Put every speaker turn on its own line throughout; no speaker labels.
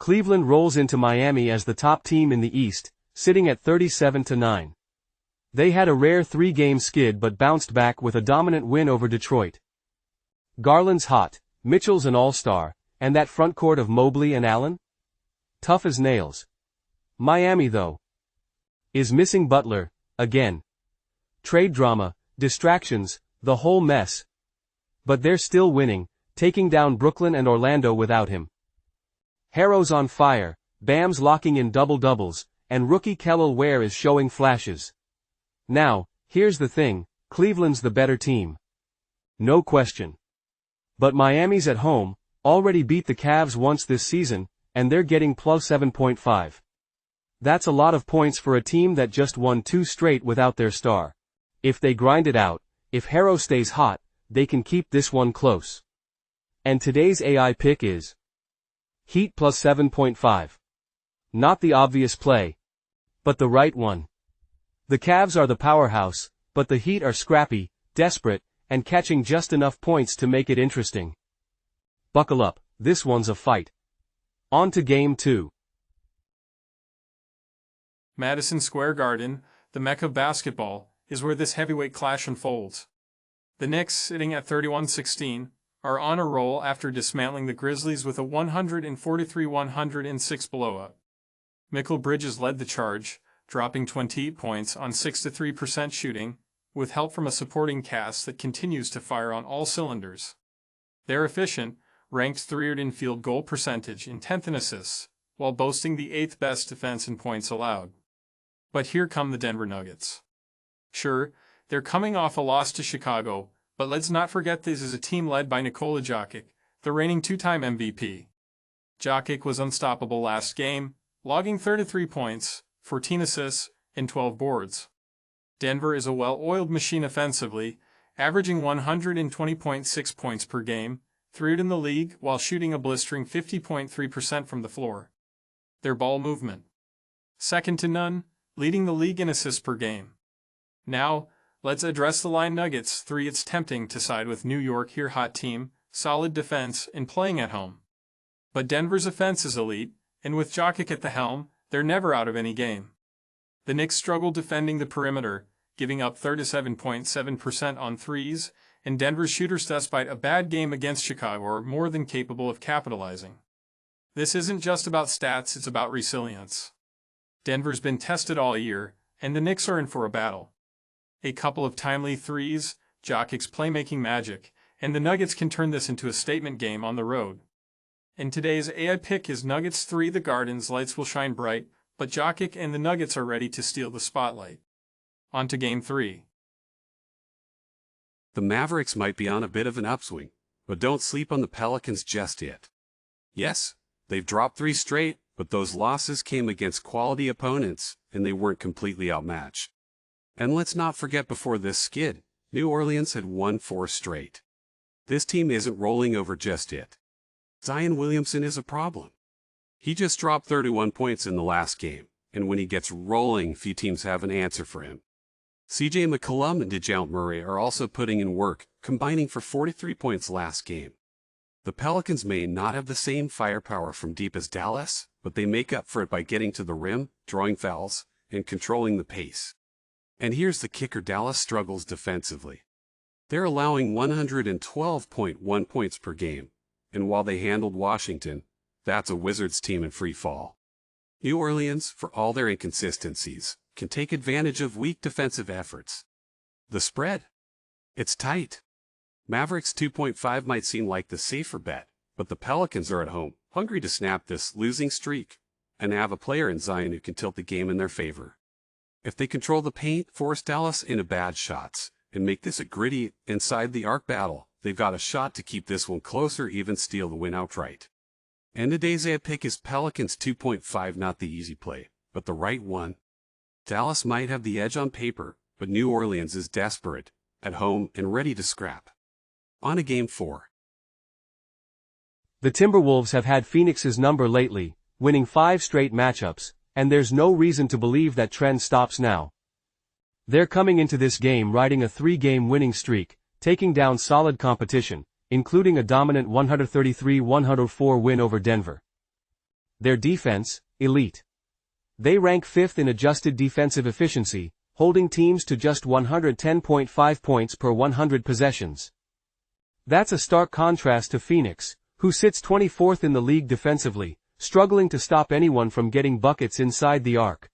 Cleveland rolls into Miami as the top team in the East, sitting at 37-9. They had a rare 3-game skid but bounced back with a dominant win over Detroit. Garland's hot, Mitchell's an all-star, and that front court of Mobley and Allen? Tough as nails. Miami, though, is missing Butler, again. Trade drama, distractions, the whole mess. But they're still winning, taking down Brooklyn and Orlando without him. Harrow's on fire, Bam's locking in double-doubles, and rookie Kel'el Ware is showing flashes. Now, here's the thing, Cleveland's the better team. No question. But Miami's at home, already beat the Cavs once this season, and they're getting plus 7.5. That's a lot of points for a team that just won 2 straight without their star. If they grind it out, if Harrow stays hot, they can keep this one close. And today's AI pick is Heat plus 7.5. Not the obvious play, but the right one. The Cavs are the powerhouse, but the Heat are scrappy, desperate, and catching just enough points to make it interesting. Buckle up, this one's a fight. On to Game 2.
Madison Square Garden, the mecca of basketball, is where this heavyweight clash unfolds. The Knicks, sitting at 31-16, are on a roll after dismantling the Grizzlies with a 143-106 blowout. Mikal Bridges led the charge, dropping 28 points on 6-3% shooting, with help from a supporting cast that continues to fire on all cylinders. They're efficient, ranked 3rd in field goal percentage and 10th in assists, while boasting the 8th best defense in points allowed. But here come the Denver Nuggets. Sure, they're coming off a loss to Chicago, but let's not forget this is a team led by Nikola Jokic, the reigning 2-time MVP. Jokic was unstoppable last game, logging 33 points, 14 assists, and 12 boards. Denver is a well-oiled machine offensively, averaging 120.6 points per game, 3rd in the league while shooting a blistering 50.3% from the floor. Their ball movement, second to none, leading the league in assists per game. Now, let's address the line Nuggets 3. It's tempting to side with New York here, hot team, solid defense, and playing at home. But Denver's offense is elite, and with Jokic at the helm, they're never out of any game. The Knicks struggle defending the perimeter, giving up 37.7% on threes, and Denver's shooters, despite a bad game against Chicago, are more than capable of capitalizing. This isn't just about stats, it's about resilience. Denver's been tested all year, and the Knicks are in for a battle. A couple of timely threes, Jokic's playmaking magic, and the Nuggets can turn this into a statement game on the road. And today's AI pick is Nuggets 3. The Garden's lights will shine bright, but Jokic and the Nuggets are ready to steal the spotlight. On to Game 3.
The Mavericks might be on a bit of an upswing, but don't sleep on the Pelicans just yet. Yes, they've dropped 3 straight, but those losses came against quality opponents, and they weren't completely outmatched. And let's not forget, before this skid, New Orleans had won 4 straight. This team isn't rolling over just yet. Zion Williamson is a problem. He just dropped 31 points in the last game, and when he gets rolling, few teams have an answer for him. CJ McCollum and DeJounte Murray are also putting in work, combining for 43 points last game. The Pelicans may not have the same firepower from deep as Dallas, but they make up for it by getting to the rim, drawing fouls, and controlling the pace. And here's the kicker: Dallas struggles defensively. They're allowing 112.1 points per game, and while they handled Washington, that's a Wizards team in free fall. New Orleans, for all their inconsistencies, can take advantage of weak defensive efforts. The spread? It's tight. Mavericks 2.5 might seem like the safer bet, but the Pelicans are at home, hungry to snap this losing streak, and have a player in Zion who can tilt the game in their favor. If they control the paint, force Dallas into bad shots, and make this a gritty, inside-the-arc battle, they've got a shot to keep this one close or even steal the win outright. And today's AI pick is Pelicans 2.5, not the easy play, but the right one. Dallas might have the edge on paper, but New Orleans is desperate, at home, and ready to scrap. On to Game 4.
The Timberwolves have had Phoenix's number lately, winning 5 straight matchups, and there's no reason to believe that trend stops now. They're coming into this game riding a 3-game winning streak, taking down solid competition, including a dominant 133-104 win over Denver. Their defense, elite. They rank 5th in adjusted defensive efficiency, holding teams to just 110.5 points per 100 possessions. That's a stark contrast to Phoenix, who sits 24th in the league defensively, struggling to stop anyone from getting buckets inside the arc.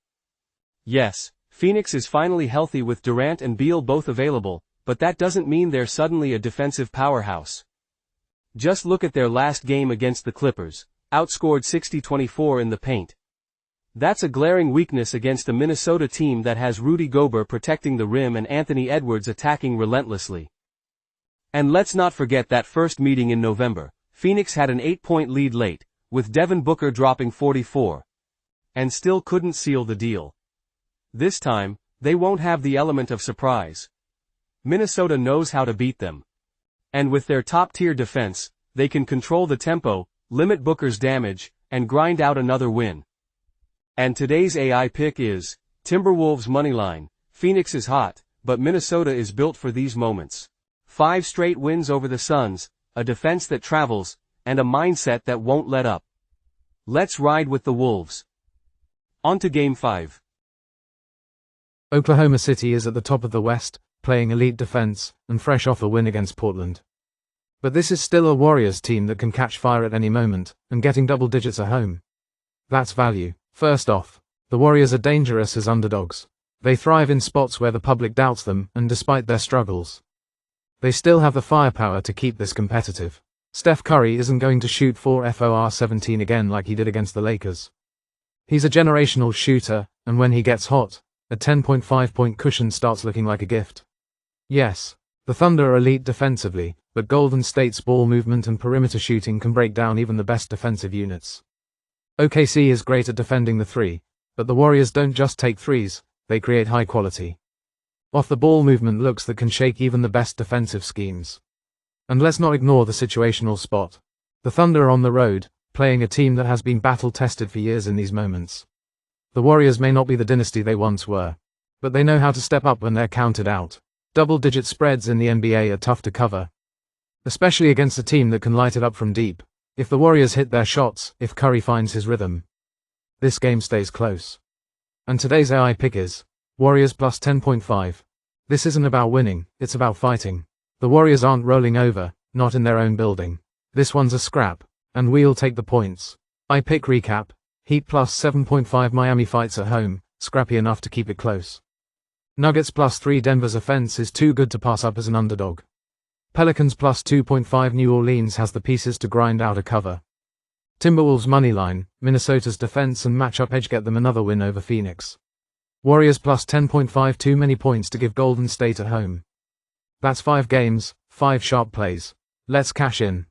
Yes, Phoenix is finally healthy with Durant and Beal both available, but that doesn't mean they're suddenly a defensive powerhouse. Just look at their last game against the Clippers, outscored 60-24 in the paint. That's a glaring weakness against a Minnesota team that has Rudy Gobert protecting the rim and Anthony Edwards attacking relentlessly. And let's not forget that first meeting in November. Phoenix had an 8-point lead late, with Devin Booker dropping 44. And still couldn't seal the deal. This time, they won't have the element of surprise. Minnesota knows how to beat them. And with their top-tier defense, they can control the tempo, limit Booker's damage, and grind out another win. And today's AI pick is Timberwolves moneyline. Phoenix is hot, but Minnesota is built for these moments. 5 straight wins over the Suns, a defense that travels, and a mindset that won't let up. Let's ride with the Wolves. On to Game 5.
Oklahoma City is at the top of the West, playing elite defense, and fresh off a win against Portland. But this is still a Warriors team that can catch fire at any moment, and getting double digits at home. That's value. First off, the Warriors are dangerous as underdogs. They thrive in spots where the public doubts them, and despite their struggles, they still have the firepower to keep this competitive. Steph Curry isn't going to shoot 4 for 17 again like he did against the Lakers. He's a generational shooter, and when he gets hot, a 10.5-point cushion starts looking like a gift. Yes, the Thunder are elite defensively, but Golden State's ball movement and perimeter shooting can break down even the best defensive units. OKC is great at defending the three, but the Warriors don't just take threes, they create high quality off-the-ball movement looks that can shake even the best defensive schemes. And let's not ignore the situational spot. The Thunder are on the road, playing a team that has been battle-tested for years in these moments. The Warriors may not be the dynasty they once were, but they know how to step up when they're counted out. Double-digit spreads in the NBA are tough to cover, especially against a team that can light it up from deep. If the Warriors hit their shots, if Curry finds his rhythm, this game stays close. And today's AI pick is Warriors plus 10.5. This isn't about winning, it's about fighting. The Warriors aren't rolling over, not in their own building. This one's a scrap, and we'll take the points. I pick recap. Heat plus 7.5. Miami fights at home, scrappy enough to keep it close. Nuggets plus 3. Denver's offense is too good to pass up as an underdog. Pelicans plus 2.5. New Orleans has the pieces to grind out a cover. Timberwolves moneyline. Minnesota's defense and matchup edge get them another win over Phoenix. Warriors plus 10.5. Too many points to give Golden State at home. That's 5 games, 5 sharp plays. Let's cash in.